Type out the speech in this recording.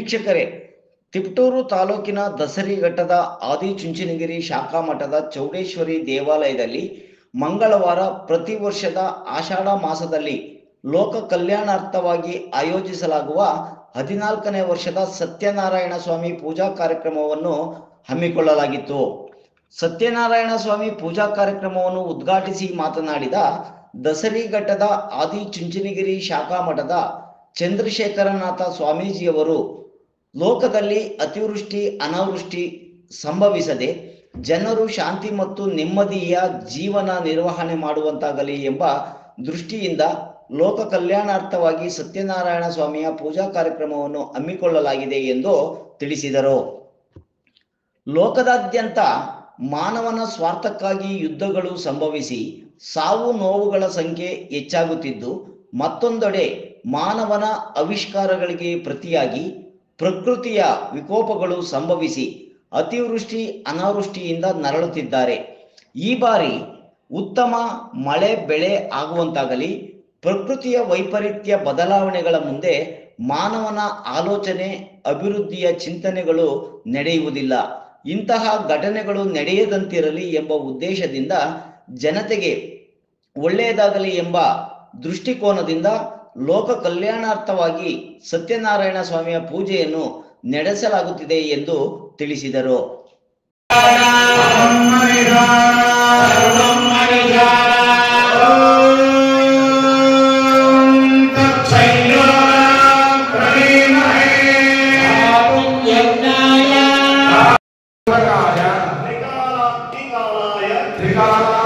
ವೀಕ್ಷಕರೇ, ತಿಪಟೂರು ತಾಲೂಕಿನ ದಸರಿಘಟ್ಟದ ಆದಿಚುಂಚನಗಿರಿ ಶಾಖಾ ಮಠದ ಚೌಡೇಶ್ವರಿ ದೇವಾಲಯದಲ್ಲಿ ಮಂಗಳವಾರ ಪ್ರತಿ ವರ್ಷದ ಆಷಾಢ ಮಾಸದಲ್ಲಿ ಲೋಕ ಕಲ್ಯಾಣಾರ್ಥವಾಗಿ ಆಯೋಜಿಸಲಾಗುವ 14ನೇ ವರ್ಷದ ಸತ್ಯನಾರಾಯಣ ಸ್ವಾಮಿ ಪೂಜಾ ಕಾರ್ಯಕ್ರಮವನ್ನು ಹಮ್ಮಿಕೊಳ್ಳಲಾಗಿತ್ತು. ಸತ್ಯನಾರಾಯಣ ಸ್ವಾಮಿ ಪೂಜಾ ಕಾರ್ಯಕ್ರಮವನ್ನು ಉದ್ಘಾಟಿಸಿ ಮಾತನಾಡಿದ ದಸರಿಘಟ್ಟದ ಆದಿಚುಂಚನಗಿರಿ ಶಾಖಾ ಮಠದ ಚಂದ್ರಶೇಖರನಾಥ ಸ್ವಾಮೀಜಿಯವರು, ಲೋಕದಲ್ಲಿ ಅತಿವೃಷ್ಟಿ ಅನಾವೃಷ್ಟಿ ಸಂಭವಿಸದೆ ಜನರು ಶಾಂತಿ ಮತ್ತು ನೆಮ್ಮದಿಯ ಜೀವನ ನಿರ್ವಹಣೆ ಮಾಡುವಂತಾಗಲಿ ಎಂಬ ದೃಷ್ಟಿಯಿಂದ ಲೋಕ ಕಲ್ಯಾಣಾರ್ಥವಾಗಿ ಸತ್ಯನಾರಾಯಣ ಸ್ವಾಮಿಯ ಪೂಜಾ ಕಾರ್ಯಕ್ರಮವನ್ನು ಹಮ್ಮಿಕೊಳ್ಳಲಾಗಿದೆ ಎಂದು ತಿಳಿಸಿದರು. ಲೋಕದಾದ್ಯಂತ ಮಾನವನ ಸ್ವಾರ್ಥಕ್ಕಾಗಿ ಯುದ್ಧಗಳು ಸಂಭವಿಸಿ ಸಾವು ನೋವುಗಳ ಸಂಖ್ಯೆ ಹೆಚ್ಚಾಗುತ್ತಿದ್ದು, ಮತ್ತೊಂದೆಡೆ ಮಾನವನ ಆವಿಷ್ಕಾರಗಳಿಗೆ ಪ್ರತಿಯಾಗಿ ಪ್ರಕೃತಿಯ ವಿಕೋಪಗಳು ಸಂಭವಿಸಿ ಅತಿವೃಷ್ಟಿ ಅನಾವೃಷ್ಟಿಯಿಂದ ನರಳುತ್ತಿದ್ದಾರೆ. ಈ ಬಾರಿ ಉತ್ತಮ ಮಳೆ ಬೆಳೆ ಆಗುವಂತಾಗಲಿ, ಪ್ರಕೃತಿಯ ವೈಪರೀತ್ಯ ಬದಲಾವಣೆಗಳ ಮುಂದೆ ಮಾನವನ ಆಲೋಚನೆ ಅಭಿವೃದ್ಧಿಯ ಚಿಂತನೆಗಳು ನಡೆಯುವುದಿಲ್ಲ. ಇಂತಹ ಘಟನೆಗಳು ನಡೆಯದಂತಿರಲಿ ಎಂಬ ಉದ್ದೇಶದಿಂದ ಜನತೆಗೆ ಒಳ್ಳೆಯದಾಗಲಿ ಎಂಬ ದೃಷ್ಟಿಕೋನದಿಂದ ಲೋಕ ಕಲ್ಯಾಣಾರ್ಥವಾಗಿ ಸತ್ಯನಾರಾಯಣ ಸ್ವಾಮಿಯ ಪೂಜೆಯನ್ನು ನಡೆಸಲಾಗುತ್ತಿದೆ ಎಂದು ತಿಳಿಸಿದರು. ತ್ರಿಕಾಲ